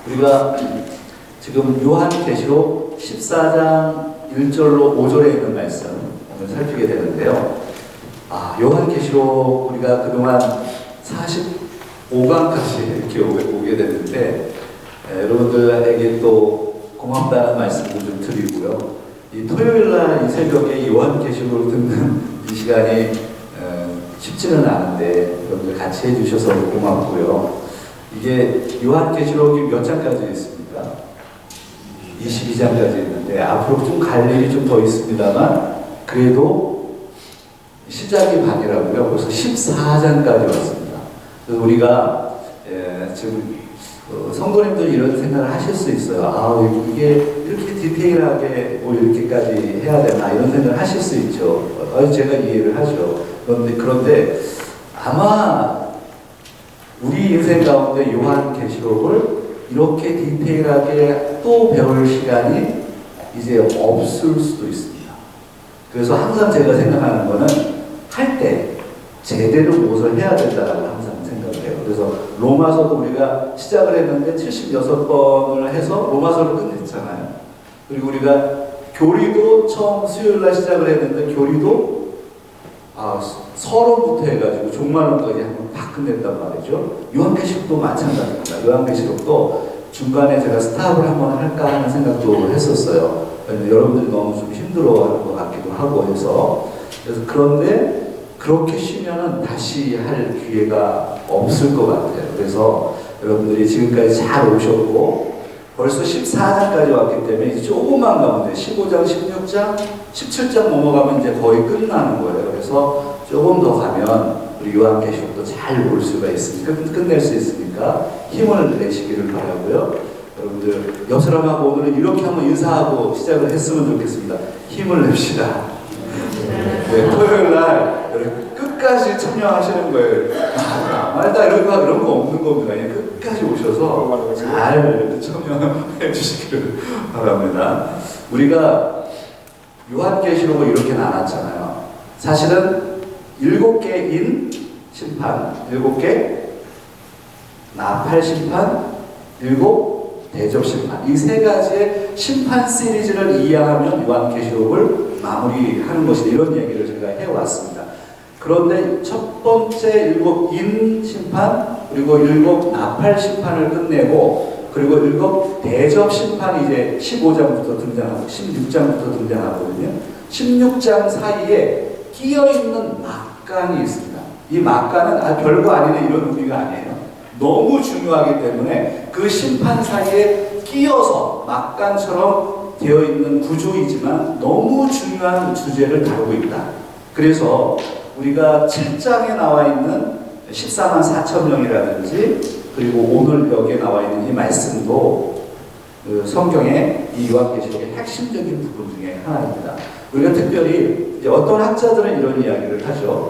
우리가 지금 요한계시록 14장 1절로 5절에 있는 말씀 오늘 살피게 되는데요. 요한계시록 우리가 그동안 45강까지 이렇게 오게 됐는데 여러분들에게 또 고맙다는 말씀도 좀 드리고요. 이 토요일날 이 새벽에 요한계시록을 듣는 이 시간이 쉽지는 않은데 여러분들 같이 해주셔서 고맙고요. 이게 요한계시록이 몇 장까지 있습니까? 22장까지 있는데 앞으로 좀 갈 일이 좀 더 있습니다만 그래도 시작이 반이라고요. 벌써 14장까지 왔습니다. 그래서 우리가 지금 성도님들이 이런 생각을 하실 수 있어요. 이게 이렇게 디테일하게 이렇게까지 해야 되나 이런 생각을 하실 수 있죠. 제가 이해를 하죠. 그런데 아마 우리 인생 가운데 요한계시록을 이렇게 디테일하게 또 배울 시간이 이제 없을 수도 있습니다. 그래서 항상 제가 생각하는 거는 할 때 제대로 무엇을 해야 된다고 항상 생각을 해요. 그래서 로마서도 우리가 시작을 했는데 76번을 해서 로마서를 끝냈잖아요. 그리고 우리가 교리도 처음 수요일날 시작을 했는데 교리도 서론부터 해가지고 종말론까지 한번 다 끝냈단 말이죠. 요한계시록도 마찬가지입니다. 요한계시록도 중간에 제가 스탑을 한번 할까 하는 생각도 했었어요. 여러분들이 너무 좀 힘들어하는 것 같기도 하고 해서. 그런데 그렇게 쉬면은 다시 할 기회가 없을 것 같아요. 그래서 여러분들이 지금까지 잘 오셨고 벌써 14장까지 왔기 때문에 이제 조금만 가면 돼. 15장, 16장, 17장 넘어가면 이제 거의 끝나는 거예요. 그래서 조금 더 가면 우리 요한계시록도 잘 볼 수가 있으니까 끝낼 수 있으니까 힘을 내시기를 바라고요. 여러분들 옆 사람하고 오늘은 이렇게 한번 인사하고 시작을 했으면 좋겠습니다. 힘을 냅시다. 네, 토요일날 끝까지 참여하시는 거예요. 말다 이런 거 없는 겁니다. 그냥 끝까지 오셔서 잘 참여해 주시기를 바랍니다. 우리가 요한계시록을 이렇게 나눴잖아요. 사실은 7개인 심판, 7개 나팔 심판, 7 대접 심판, 이 세 가지의 심판 시리즈를 이해하면 요한계시록을 마무리하는 것이다. 이런 얘기를 제가 해왔습니다. 그런데 첫 번째 7인 심판, 그리고 7 나팔 심판을 끝내고, 그리고 7 대접 심판이 이제 15장부터 등장하고 16장부터 등장하거든요. 16장 사이에 끼어있는 막간이 있습니다. 이 막간은 별거 아니네 이런 의미가 아니에요. 너무 중요하기 때문에 그 심판 사이에 끼어서 막간처럼 되어 있는 구조이지만 너무 중요한 주제를 다루고 있다. 그래서 우리가 7장에 나와 있는 14만 4천 명이라든지 그리고 오늘 여기에 나와 있는 이 말씀도 성경의 이 요한계시록의 핵심적인 부분 중에 하나입니다. 우리가 특별히 이제 어떤 학자들은 이런 이야기를 하죠.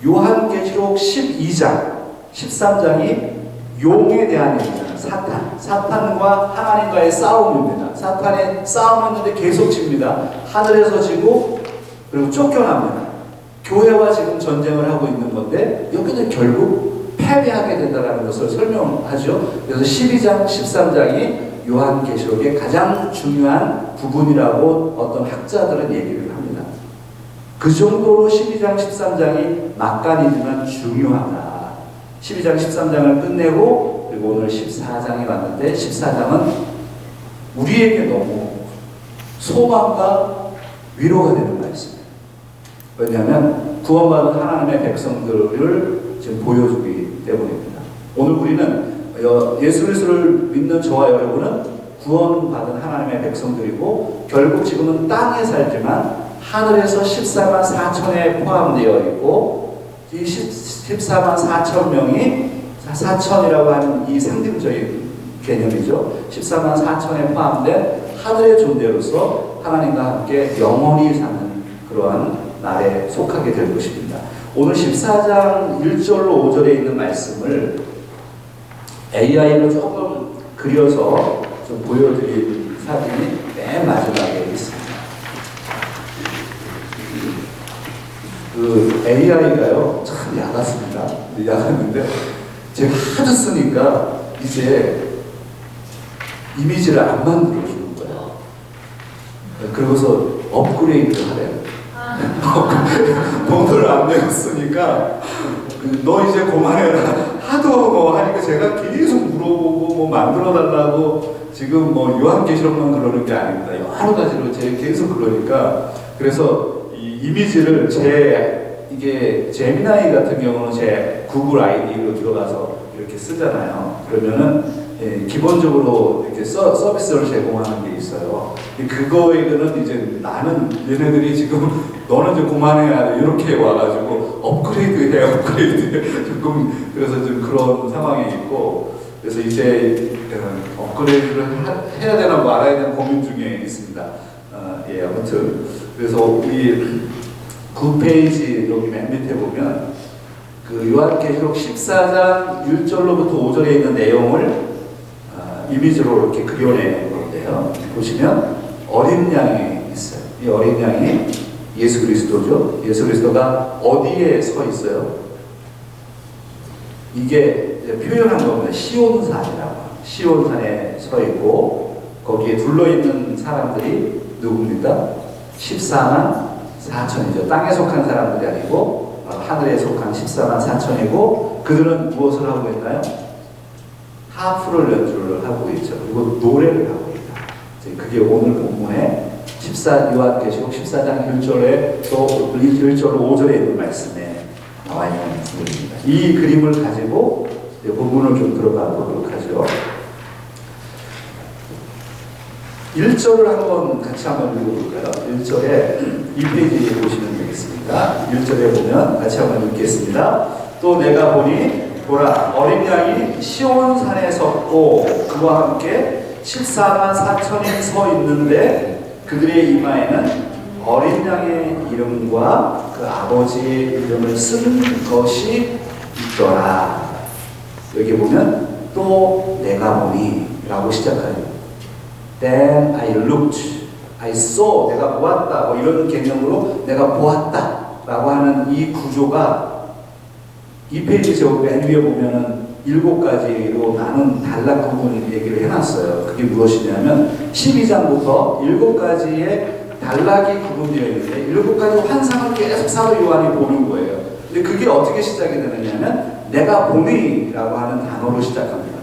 요한계시록 12장, 13장이 용에 대한 얘기잖아요. 사탄과 하나님과의 싸움입니다. 사탄의 싸움이었는데 계속 집니다. 하늘에서 지고 그리고 쫓겨납니다. 교회와 지금 전쟁을 하고 있는 건데 여기는 결국 패배하게 된다는 것을 설명하죠. 그래서 12장, 13장이 요한계시록의 가장 중요한 부분이라고 어떤 학자들은 얘기를 합니다. 그 정도로 12장, 13장이 막간이지만 중요하다. 12장, 13장을 끝내고 그리고 오늘 14장이 왔는데 14장은 우리에게 너무 소망과 위로가 되는 말씀이에요. 왜냐하면 구원받은 하나님의 백성들을 지금 보여주기 때문입니다. 오늘 우리는 예수 그리스도를 믿는 저와 여러분은 구원받은 하나님의 백성들이고 결국 지금은 땅에 살지만 하늘에서 14만 4천에 포함되어 있고 이 14만 4천 명이 4천이라고 하는 이 상징적인 개념이죠. 14만 4천에 포함된 하늘의 존재로서 하나님과 함께 영원히 사는 그러한 날에 속하게 될 것입니다. 오늘 14장 1절로 5절에 있는 말씀을 AI로 조금 그려서 좀 보여드릴 사진이 맨 마지막에 있습니다. 그 AI가요, 참 야갔습니다. 야갔는데 제가 하도 쓰니까 이제 이미지를 안 만들어주는 거예요. 그러고서 업그레이드 하래요. 돈을 안 내었으니까 너 이제 그만해라 하도 뭐 하니까 제가 계속 물어보고 뭐 만들어 달라고 지금 뭐 요한계시록만 그러는 게 아닙니다. 여러 가지로 제가 계속 그러니까 그래서 이 이미지를 이게 제미나이 같은 경우는 제 구글 아이디로 들어가서 이렇게 쓰잖아요. 그러면은 기본적으로 이렇게 서비스를 제공하는 게 있어요. 그거에는 이제 나는 얘네들이 지금 너는 좀 그만해야 돼 이렇게 와가지고 업그레이드 조금 그래서 좀 그런 상황이 있고 그래서 이제 업그레이드를 해야 되나 말아야 되나 고민 중에 있습니다. 아무튼 그래서 우리 9페이지 여기 맨 밑에 보면 그 요한계시록 14장 1절로부터 5절에 있는 내용을 이미지로 이렇게 그려낸 건데요. 보시면 어린 양이 있어요. 이 어린 양이 예수 그리스도죠. 예수 그리스도가 어디에 서 있어요? 이게 표현한 겁니다. 시온산이라고. 시온산에 서 있고 거기에 둘러있는 사람들이 누굽니까? 14만 4천이죠. 땅에 속한 사람들이 아니고 하늘에 속한 14만 4천이고 그들은 무엇을 하고 있나요? 하프를 연주를 하고 있죠. 그리고 노래를 하고 있다. 그게 오늘 본문에 요한계시록 14장 1절에 또 1절 5절에 있는 말씀에 나와 있는 부분입니다. 이 그림을 가지고 본문을 좀 들어가 보도록 하죠. 1절을 같이 한번 읽어볼까요? 1절에 2페이지에 보시면 되겠습니다. 1절에 보면 같이 한번 읽겠습니다. 또 내가 보니 보라 어린 양이 시온산에 섰고 그와 함께 14만 4천이 서 있는데 그들의 이마에는 어린 양의 이름과 그 아버지의 이름을 쓴 것이 있더라. 여기 보면 또 내가 보니 라고 시작하죠. Then I looked, I saw, 내가 보았다 뭐 이런 개념으로 내가 보았다 라고 하는 이 구조가 이 페이지 맨 위에 보면은 7가지로 나눈 단락 부분을 얘기를 해놨어요. 그게 무엇이냐면 12장부터 7가지의 단락이 구분되어 있는데 7가지 환상을 계속 사도 요한이 보는 거예요. 근데 그게 어떻게 시작이 되느냐면 내가 보니 라고 하는 단어로 시작합니다.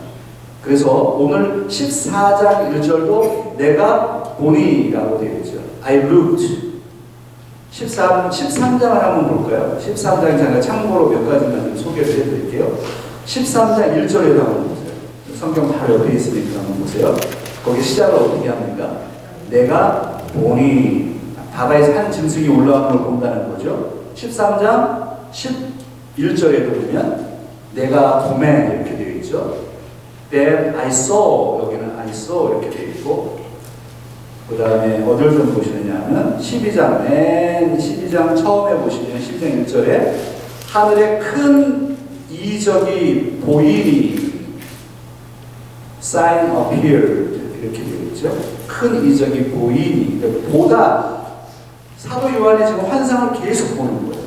그래서 오늘 14장 1절도 내가 보니 라고 되어 있죠. I looked. 13장을 한번 볼까요? 13장 제가 참고로 몇 가지만 좀 소개를 해드릴게요. 13장 1절에도 한번 보세요. 성경 바로 옆에 있으니까 한번 보세요. 거기 시작을 어떻게 합니까? 내가 보니 바다에서 한 짐승이 올라오는 걸 본다는 거죠. 13장 11절에도 보면 내가 보매 이렇게 되어 있죠. Then I saw 여기는 I saw 이렇게 되어 있고 그 다음에 어딜 좀 보시느냐 하면 12장 처음에 보시면 12장 1절에 하늘에 큰 이적이 보이니 sign appeared 이렇게 되어 있죠. 큰 이적이 보이니 보다 사도 요한이 지금 환상을 계속 보는 거예요.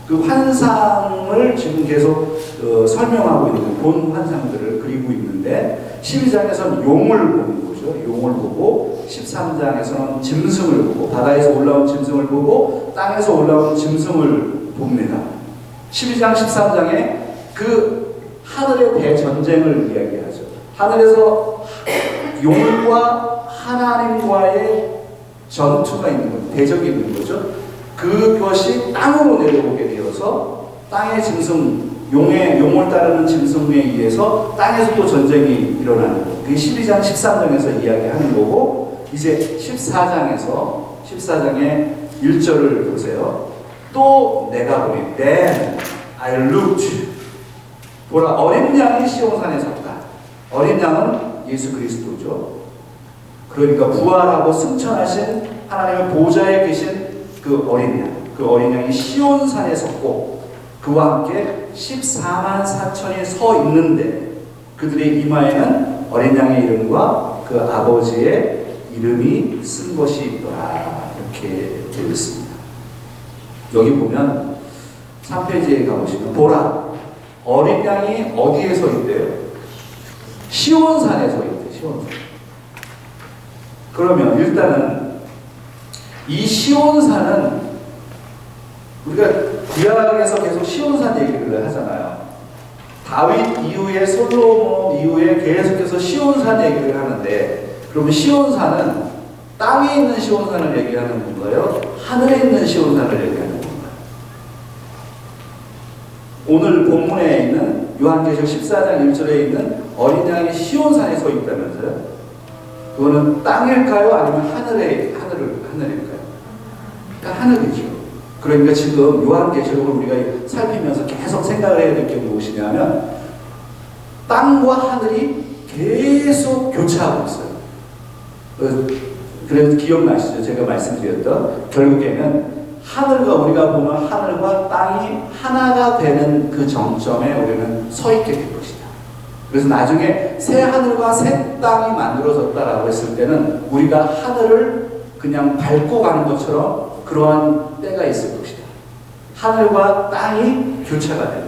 그 환상을 지금 계속 설명하고 있는 본 환상들을 그리고 있는데 12장에서는 용을 보는 거죠. 용을 보고 13장에서는 짐승을 보고 바다에서 올라온 짐승을 보고 땅에서 올라온 짐승을 봅니다. 12장 13장에 그 하늘의 대전쟁을 이야기하죠. 하늘에서 용과 하나님과의 전투가 있는 거죠. 대적이 있는 거죠. 그것이 땅으로 내려오게 되어서 땅의 짐승, 용을 따르는 짐승에 의해서 땅에서 또 전쟁이 일어나는 거예요. 그게 12장 13장에서 이야기하는 거고 이제 14장의 1절을 보세요. 또 내가 보니 Then I looked 보라 어린 양이 시온산에 섰다. 어린 양은 예수 그리스도죠. 그러니까 부활하고 승천하신 하나님의 보좌에 계신 그 어린 양, 그 어린 양이 시온산에 섰고 그와 함께 14만 4천이 서 있는데 그들의 이마에는 어린 양의 이름과 그 아버지의 이름이 쓴 것이 있더라. 이렇게 되어 있습니다. 여기 보면 3페이지에 가보시면 보라 어린 양이 어디에 서 있대요? 시온산에 서 있대요. 시온산. 그러면 일단은 이 시온산은 우리가 구약에서 계속 시온산 얘기를 하잖아요. 다윗 이후에 솔로몬 이후에 계속해서 시온산 얘기를 하는데, 그러면 시온산은 땅에 있는 시온산을 얘기하는 건가요? 하늘에 있는 시온산을 얘기하는 건가요? 오늘 본문에 있는 요한계시록 14장 1절에 있는 어린 양이 시온산에 서 있다면서요? 그거는 땅일까요? 아니면 하늘일까요? 그러니까 하늘이죠. 그러니까 지금 요한계시록을 우리가 살피면서 계속 생각을 해야 될 게 무엇이냐면, 땅과 하늘이 계속 교차하고 있어요. 그래서 기억나시죠? 제가 말씀드렸던, 결국에는 하늘과, 우리가 보는 하늘과 땅이 하나가 되는 그 정점에 우리는 서 있게 될 것이다. 그래서 나중에 새 하늘과 새 땅이 만들어졌다라고 했을 때는 우리가 하늘을 그냥 밟고 가는 것처럼 그러한 때가 있을 것이다. 하늘과 땅이 교차가 되는,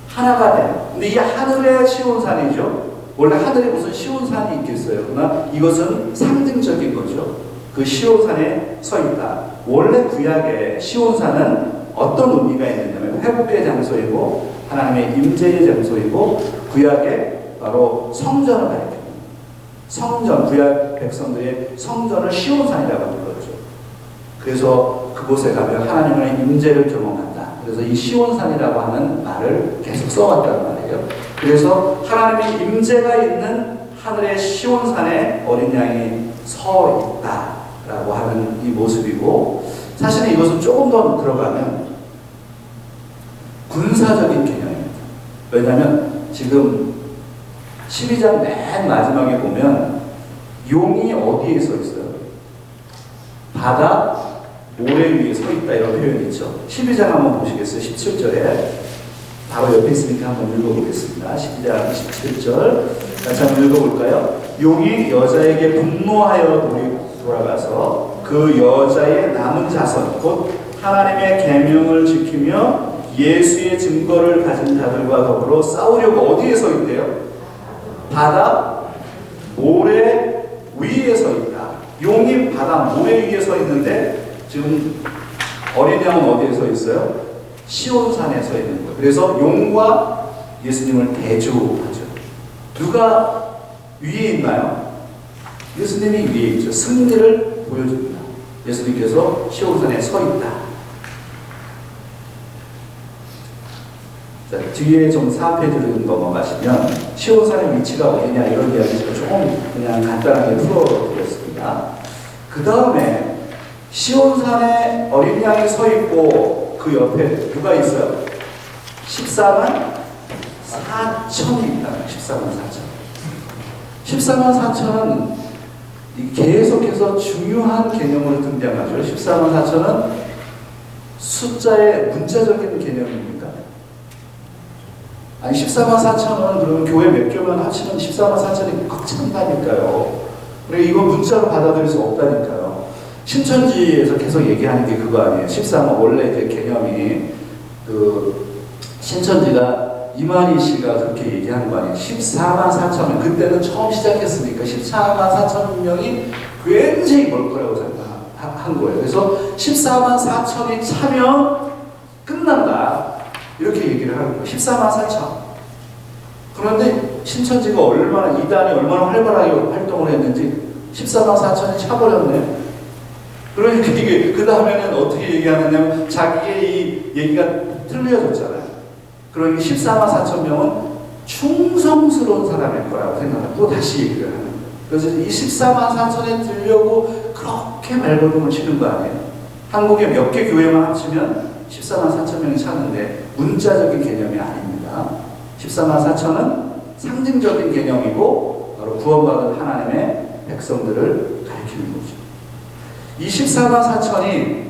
하나가 되는. 근데 이 하늘의 시온산이죠. 원래 하늘에 무슨 시온산이 있겠어요. 그러나 이것은 상징적인 거죠. 그 시온산에 서 있다. 원래 구약의 시온산은 어떤 의미가 있느냐면 회복의 장소이고 하나님의 임재의 장소이고, 구약의 바로 성전을 가리킵니다. 성전, 구약 백성들의 성전을 시온산이라고 하는 거죠. 그래서 그곳에 가면 하나님의 임재를 경험한다. 그래서 이 시온산이라고 하는 말을 계속 써왔단 말이에요. 그래서 하나님의 임재가 있는 하늘의 시온산에 어린 양이 서 있다라고 하는 이 모습이고, 사실은 이것은 조금 더 들어가면 군사적인 개념입니다. 왜냐하면 지금 12장 맨 마지막에 보면 용이 어디에 서 있어요? 바다 모래 위에 서 있다, 이런 표현이 있죠. 12장 한번 보시겠어요? 17절에 바로 옆에 있으니까 한번 읽어보겠습니다. 12장 17절 같이 한번 읽어볼까요? 용이 여자에게 분노하여 돌아가서 그 여자의 남은 자손 곧 하나님의 계명을 지키며 예수의 증거를 가진 자들과 더불어 싸우려고 어디에 서 있대요? 바다 모래 위에 서 있다. 용이 바다 모래 위에 서 있는데 지금 어린 양은 어디에 서 있어요? 시온산에 서 있는 거예요. 그래서 용과 예수님을 대조하죠. 누가 위에 있나요? 예수님이 위에 있죠. 승리를 보여줍니다. 예수님께서 시온산에 서 있다. 자, 뒤에 좀 4페이지를 넘어가시면 시온산의 위치가 어디냐 이런 이야기 제가 조금 그냥 간단하게 풀어드렸습니다. 그 다음에 시온산에 어린 양이 서 있고 그 옆에 누가 있어요? 14만 4천이 있다. 14만 4천. 14만 4천은 계속해서 중요한 개념으로 등장하죠. 14만 4천은 숫자의 문자적인 개념입니까? 아니 14만 4천은 그러면 교회 몇 교만 합치면 14만 4천이 꽉 찬다니까요. 그리고 이건 문자로 받아들일 수 없다니까요. 신천지에서 계속 얘기하는 게 그거 아니에요. 14만 원래 이제 개념이 그 신천지가 이만희 씨가 그렇게 얘기하는 거 아니에요. 14만 4천. 그때는 처음 시작했으니까 14만 4천 명이 굉장히 멀 거라고 생각한 거예요. 그래서 14만 4천이 차면 끝난다. 이렇게 얘기를 하는 거예요. 14만 4천. 그런데 신천지가 얼마나, 이단이 얼마나 활발하게 활동을 했는지 14만 4천이 차버렸네. 그러니까 이게, 그 다음에는 어떻게 얘기하느냐면 자기의 이 얘기가 틀려졌잖아요. 그러니까 14만 4천 명은 충성스러운 사람일 거라고 생각하고 또 다시 얘기를 하는 거예요. 그래서 이 14만 4천에 들려고 그렇게 말걸음을 치는 거 아니에요. 한국에 몇 개 교회만 합치면 14만 4천 명이 차는데 문자적인 개념이 아닙니다. 14만 4천은 상징적인 개념이고 바로 구원받은 하나님의 백성들을 가리키는 거죠. 이 14만 4천이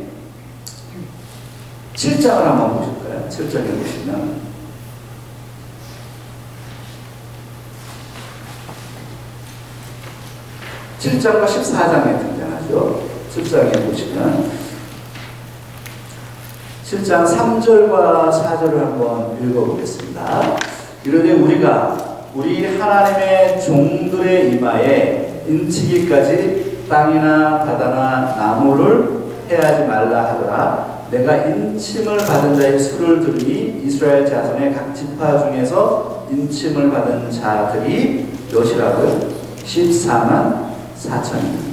7장을 한번 보실까요? 7장에 보시면 7장과 14장에 등장하죠. 7장에 보시면 7장 3절과 4절을 한번 읽어보겠습니다. 이르되 우리가 우리 하나님의 종들의 이마에 인치기까지 땅이나 바다나 나무를 해하지 말라 하더라. 내가 인침을 받은 자의 수를 들으니 이스라엘 자손의 각 지파 중에서 인침을 받은 자들이 몇이라고요? 14만 4천입니다.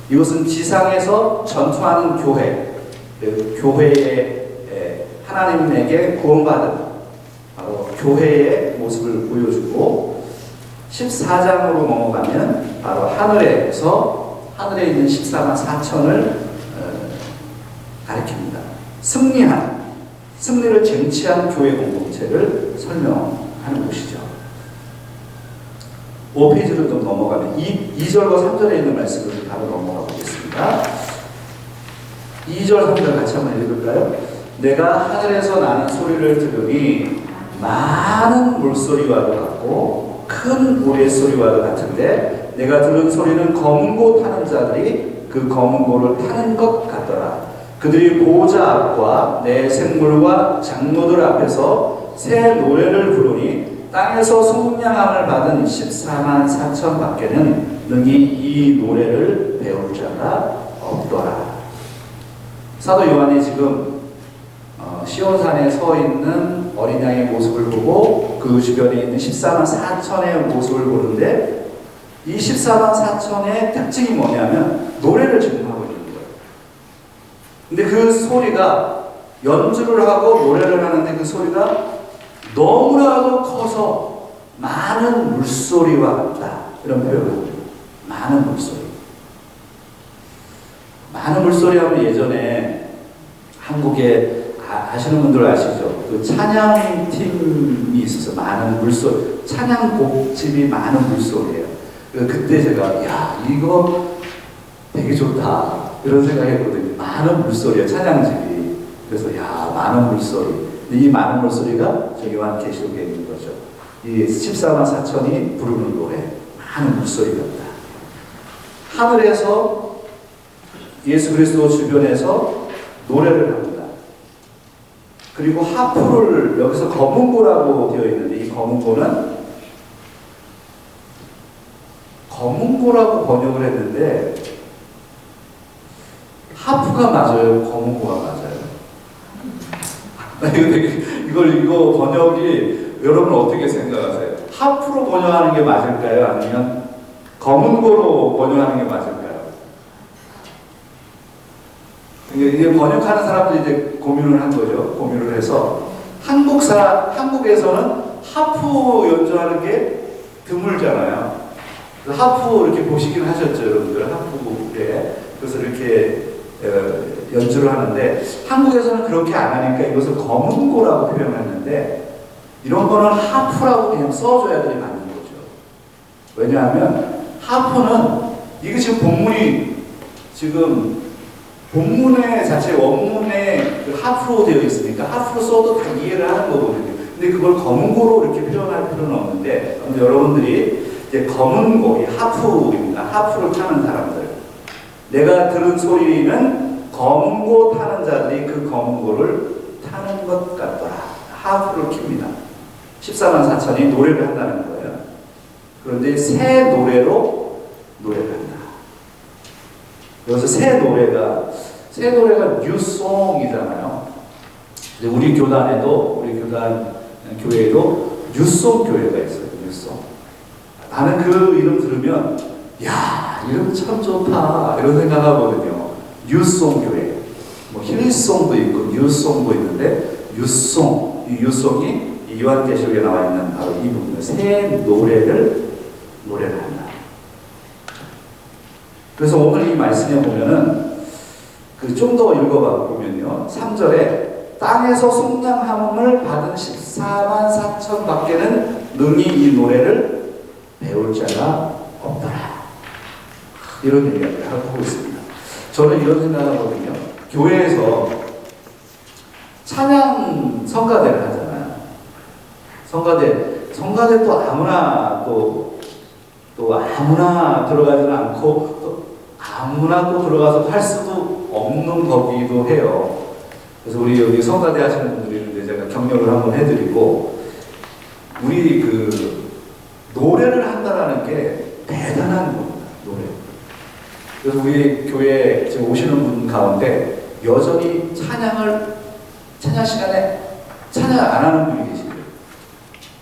이것은 지상에서 전투하는 교회, 교회의 하나님에게 구원받은 바로 교회의 모습을 보여주고, 14장으로 넘어가면 바로 하늘에 있는 14만 4천을 가리킵니다. 승리를 쟁취한 교회 공동체를 설명하는 것이죠. 5페이지로 좀 넘어가면 2절과 3절에 있는 말씀을 바로 넘어가 보겠습니다. 2절, 3절 같이 한번 읽을까요? 내가 하늘에서 나는 소리를 들으니 많은 물소리와도 같고 큰 우레소리와도 같은데 내가 들은 소리는 검은 고 타는 자들이 그 검은 고를 타는 것 같더라. 그들이 보호자 앞과 내 생물과 장로들 앞에서 새 노래를 부르니 땅에서 속량함을 받은 14만 4천 밖에는 능히 이 노래를 배울 자가 없더라. 사도 요한이 지금 시온산에 서 있는 어린 양의 모습을 보고 그 주변에 있는 14만 4천의 모습을 보는데, 이 14만 4천의 특징이 뭐냐면 노래를 지금 하고 있는 거예요. 근데 그 소리가, 연주를 하고 노래를 하는데 그 소리가 너무나도 커서 많은 물소리와 같다, 이런 표현을 합니다. 많은 물소리. 많은 물소리 하면 예전에 한국에 아시는 분들 아시죠? 그 찬양팀이 있어서 많은 물소리, 찬양곡집이 많은 물소리예요. 그때 제가 이거 되게 좋다 이런 생각했거든요. 많은 물소리야, 찬양집이. 그래서 많은 물소리. 이 많은 물소리가 저 요한계시록에 있는 거죠. 이 14만 4천이 부르는 노래, 많은 물소리 같다. 하늘에서 예수 그리스도 주변에서 노래를 합니다. 그리고 하프를, 여기서 검은고라고 되어 있는데 이 검은고는 검은고라고 번역을 했는데 하프가 맞아요? 검은고가 맞아요? 이거 번역이 여러분 어떻게 생각하세요? 하프로 번역하는 게 맞을까요? 아니면 검은고로 번역하는 게 맞을까요? 이게 번역하는 사람들이 이제 고민을 한 거죠. 고민을 해서 한국에서는 하프 연주하는 게 드물잖아요. 하프 이렇게 보시긴 하셨죠, 여러분들. 하프에 그래서 이렇게 연주를 하는데, 한국에서는 그렇게 안 하니까 이것을 검은고라고 표현했는데, 이런 거는 하프라고 그냥 써줘야 돼 맞는 거죠. 왜냐하면 하프는 이게 지금 본문의 자체 원문에 그 하프로 되어 있으니까 하프로 써도 다 이해를 하는 거거든요. 근데 그걸 검은고로 이렇게 표현할 필요는 없는데, 근데 여러분들이 이제 검은고, 이 하프입니다. 하프를 타는 사람들. 내가 들은 소리는 검은고 타는 자들이 그 검은고를 타는 것 같더라. 하프를 킵니다. 14만 4천이 노래를 한다는 거예요. 그런데 새 노래로 노래를 한다. 여기서 새 노래가 뉴송이잖아요. 우리 교회에도 뉴송 교회가 있어요. 뉴송. 나는 그 이름 들으면 이름 참 좋다 이런 생각하거든요. 뉴송 교회. 뭐 힐송도 있고 뉴송도 있는데 이 유송이 요한계시록에 나와 있는 바로 이 부분을 새 노래를 한다. 그래서 오늘 이 말씀에 보면은 좀 더 읽어봐 보면요, 3절에 땅에서 속량함을 받은 14만 4천 밖에는 능히 이 노래를 배울 자가 없더라, 이런 얘기를 하고 있습니다. 저는 이런 생각을 하거든요. 교회에서 찬양 성가대를 하잖아요. 성가대 또 아무나 아무나 들어가지는 않고 또 아무나 또 들어가서 할 수도 없는 거기도 해요. 그래서 우리 여기 성가대 하시는 분들이 있는데 제가 격려를 한번 해드리고, 우리 노래를 한다는 게 대단한 겁니다. 노래. 그래서 우리 교회에 지금 오시는 분 가운데 여전히 찬양 시간에 찬양 안 하는 분이 계시대요.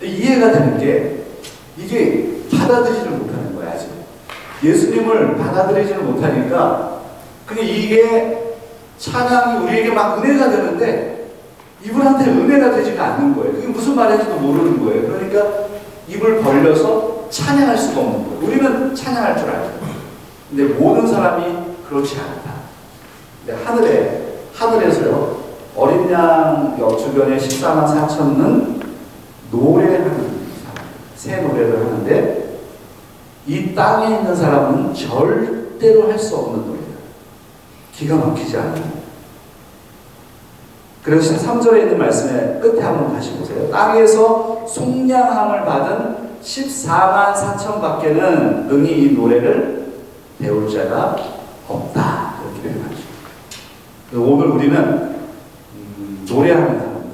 이해가 되는 게 이게 받아들이지를 못하는 거야, 아직. 예수님을 받아들이지를 못하니까 그게 이게 찬양이 우리에게 막 은혜가 되는데 이분한테 은혜가 되지가 않는 거예요. 그게 무슨 말인지도 모르는 거예요. 그러니까 입을 벌려서 찬양할 수가 없는 거예요. 우리는 찬양할 줄 알죠. 근데 모든 사람이 그렇지 않다. 근데 하늘에서요, 어린 양 옆 주변에 14만 4천은 노래하는 사람, 새 노래를 하는데 이 땅에 있는 사람은 절대로 할 수 없는 노래다. 기가 막히지 않아요. 그래서 13절에 있는 말씀의 끝에 한번 다시 보세요. 땅에서 속량함을 받은 14만 4천 밖에는 능히 이 노래를 배울 자가 없다. 이렇게 표현하죠. 오늘 우리는 노래하는 사람들,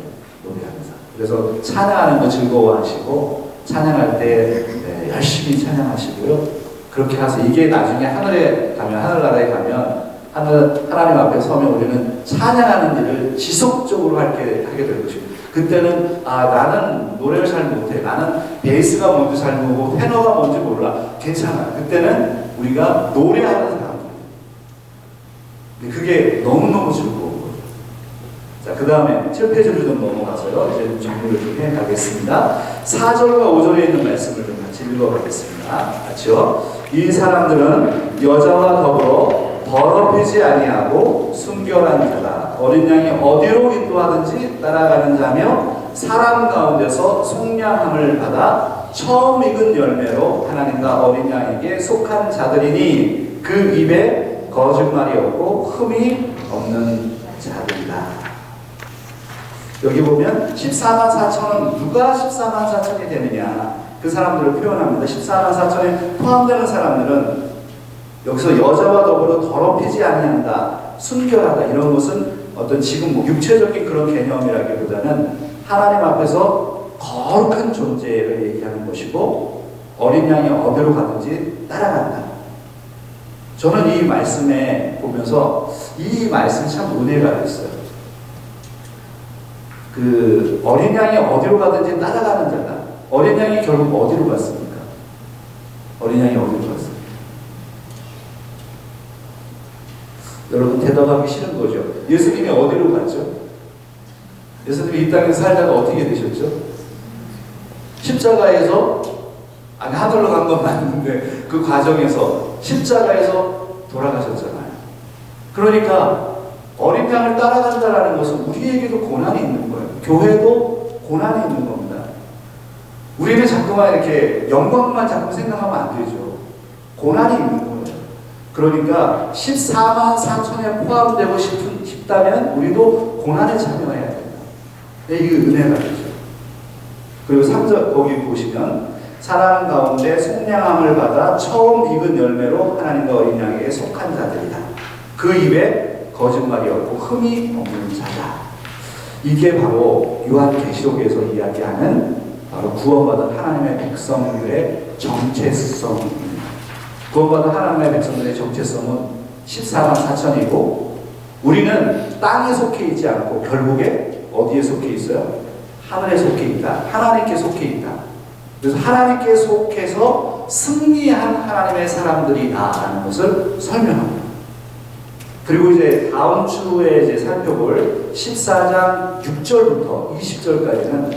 그래서 찬양하는 거 즐거워하시고 찬양할 때 열심히 찬양하시고요. 그렇게 하세요. 이게 나중에 하늘에 가면, 하늘나라에 가면 하나님 앞에 서면 우리는 찬양하는 일을 지속적으로 하게 될 것입니다. 그때는 나는 노래를 잘 못해. 나는 베이스가 뭔지 잘 모르고 테너가 뭔지 몰라. 괜찮아. 그때는 우리가 노래하는 사람들. 그게 너무너무 즐거운 거예요. 자, 그 다음에 7페이지로 좀 넘어가서요. 이제 정리를 좀 해가겠습니다. 4절과 5절에 있는 말씀을 좀 같이 읽어가겠습니다. 같이요. 이 사람들은 여자와 더불어 더럽히지 아니하고 순결한 자다. 어린 양이 어디로 인도하든지 따라가는 자며 사람 가운데서 속량함을 받아 처음 익은 열매로 하나님과 어린 양에게 속한 자들이니 그 입에 거짓말이 없고 흠이 없는 자들이다. 여기 보면 14만 4천은 누가 14만 4천이 되느냐, 그 사람들을 표현합니다. 14만 4천에 포함되는 사람들은 여기서 여자와 더불어 더럽히지 아니한다, 순결하다, 이런 것은 어떤 지금 뭐 육체적인 그런 개념이라기보다는 하나님 앞에서 거룩한 존재를 얘기하는 것이고 어린 양이 어디로 가든지 따라간다. 저는 이 말씀에 보면서 이 말씀이 참 은혜가 됐어요. 그 어린 양이 어디로 가든지 따라가는 자다. 어린 양이 결국 어디로 갔습니까? 어린 양이 어디로 갔습니까? 여러분 대답하기 싫은 거죠. 예수님이 어디로 갔죠? 예수님이 이 땅에서 살다가 어떻게 되셨죠? 십자가에서, 아니 하늘로 간 건 맞는데 그 과정에서 십자가에서 돌아가셨잖아요. 그러니까 어린 양을 따라간다는 것은 우리에게도 고난이 있는 거예요. 교회도 고난이 있는 겁니다. 우리는 자꾸만 이렇게 영광만 자꾸 생각하면 안 되죠. 고난이 있는 거예요. 그러니까 14만 4천에 포함되고 싶다면 우리도 고난에 참여해야 된다. 이게 은혜가 되죠. 그리고 3절 거기 보시면 사람 가운데 속량함을 받아 처음 익은 열매로 하나님과 어린 양에게 속한 자들이다. 그 입에 거짓말이 없고 흠이 없는 자다. 이게 바로 요한계시록에서 이야기하는 바로 구원받은 하나님의 백성들의 정체성입니다. 구원받은 하나님의 백성들의 정체성은 14만 4천이고 우리는 땅에 속해 있지 않고 결국에 어디에 속해 있어요? 하늘에 속해 있다. 하나님께 속해 있다. 그래서 하나님께 속해서 승리한 하나님의 사람들이다라는 것을 설명합니다. 그리고 이제 다음 주에 이제 살펴볼 14장 6절부터 20절까지는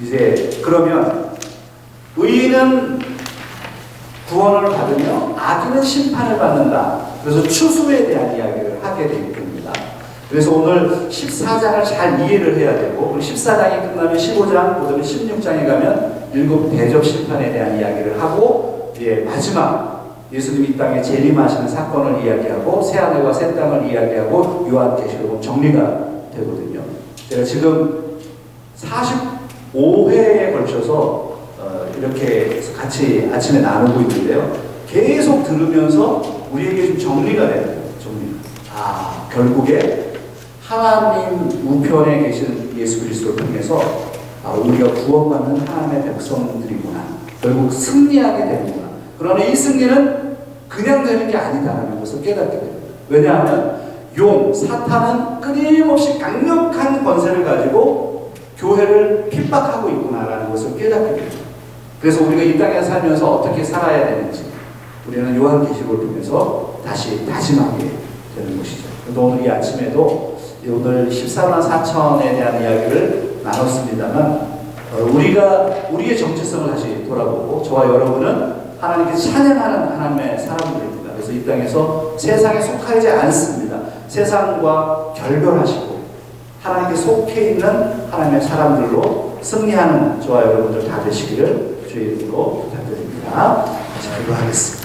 이제 그러면 의인은 구원을 받으며 악인은 심판을 받는다. 그래서 추수에 대한 이야기를 하게 됩니다. 그래서 오늘 14장을 잘 이해를 해야 되고 14장이 끝나면 15장, 그다음에 16장에 가면 일곱 대접 심판에 대한 이야기를 하고 마지막 예수님이 이 땅에 재림하시는 사건을 이야기하고 새하늘과 새 땅을 이야기하고 요한계시록은 정리가 되거든요. 제가 지금 45회에 걸쳐서 이렇게 같이 아침에 나누고 있는데요. 계속 들으면서 우리에게 좀 정리가 돼요. 결국에 하나님 우편에 계신 예수 그리스도를 통해서 우리가 구원받는 하나님의 백성들이구나. 결국 승리하게 되는구나. 그러나 이 승리는 그냥 되는 게 아니다라는 것을 깨닫게 됩니다. 왜냐하면 사탄은 끊임없이 강력한 권세를 가지고 교회를 핍박하고 있구나라는 것을 깨닫게 됩니다. 그래서 우리가 이 땅에 살면서 어떻게 살아야 되는지 우리는 요한계시록을 통해서 다시 다짐하게 되는 것이죠. 오늘 이 아침에도 오늘 14만 4천에 대한 이야기를 나눴습니다만 우리의 정체성을 다시 돌아보고 저와 여러분은 하나님께 찬양하는 하나님의 사람들입니다. 그래서 이 땅에서 세상에 속하지 않습니다. 세상과 결별하시고 하나님께 속해 있는 하나님의 사람들로 승리하는 저와 여러분들 다 되시기를 주의 이름으로 부탁드립니다. 자, 기도하겠습니다.